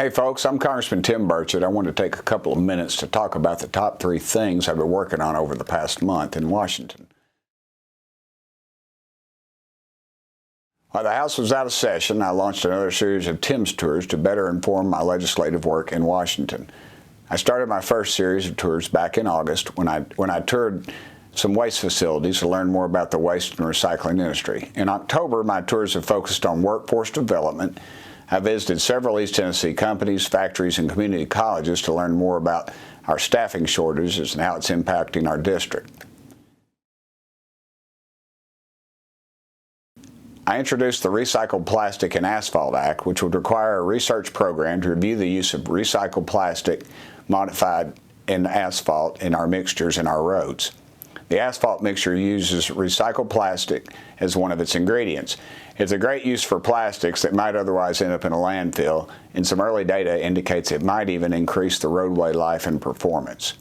Hey folks, I'm Congressman Tim Burchett. I want to take a couple of minutes to talk about the top 3 things I've been working on over the past month in Washington. While the House was out of session, I launched another series of Tim's tours to better inform my legislative work in Washington. I started my first series of tours back in August when I toured some waste facilities to learn more about the waste and recycling industry. In October, my tours have focused on workforce development. I visited several East Tennessee companies, factories, and community colleges to learn more about our staffing shortages and how it's impacting our district. I introduced the Recycled Plastic and Asphalt Act, which would require a research program to review the use of recycled plastic modified in asphalt in our mixtures in our roads. The asphalt mixture uses recycled plastic as one of its ingredients. It's a great use for plastics that might otherwise end up in a landfill, and some early data indicates it might even increase the roadway life and performance.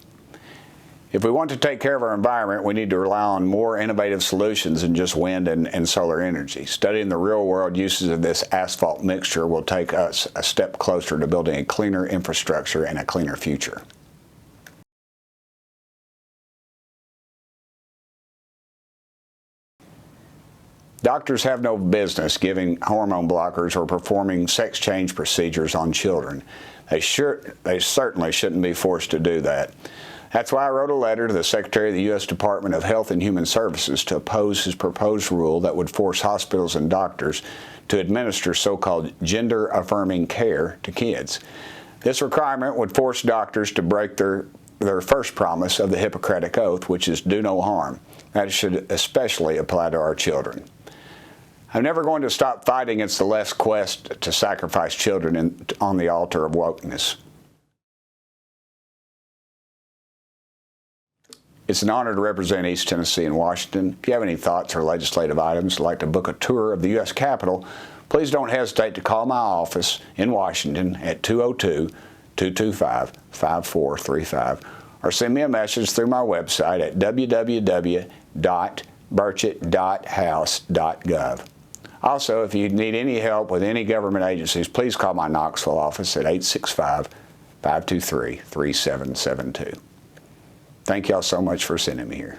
If we want to take care of our environment, we need to rely on more innovative solutions than just wind and solar energy. Studying the real-world uses of this asphalt mixture will take us a step closer to building a cleaner infrastructure and a cleaner future. Doctors have no business giving hormone blockers or performing sex change procedures on children. They certainly shouldn't be forced to do that. That's why I wrote a letter to the Secretary of the U.S. Department of Health and Human Services to oppose his proposed rule that would force hospitals and doctors to administer so-called gender-affirming care to kids. This requirement would force doctors to break their first promise of the Hippocratic Oath, which is do no harm. That should especially apply to our children. I'm never going to stop fighting against the left's quest to sacrifice children on the altar of wokeness. It's an honor to represent East Tennessee and Washington. If you have any thoughts or legislative items, like to book a tour of the U.S. Capitol, please don't hesitate to call my office in Washington at 202-225-5435 or send me a message through my website at www.burchett.house.gov. Also, if you need any help with any government agencies, please call my Knoxville office at 865-523-3772. Thank y'all so much for sending me here.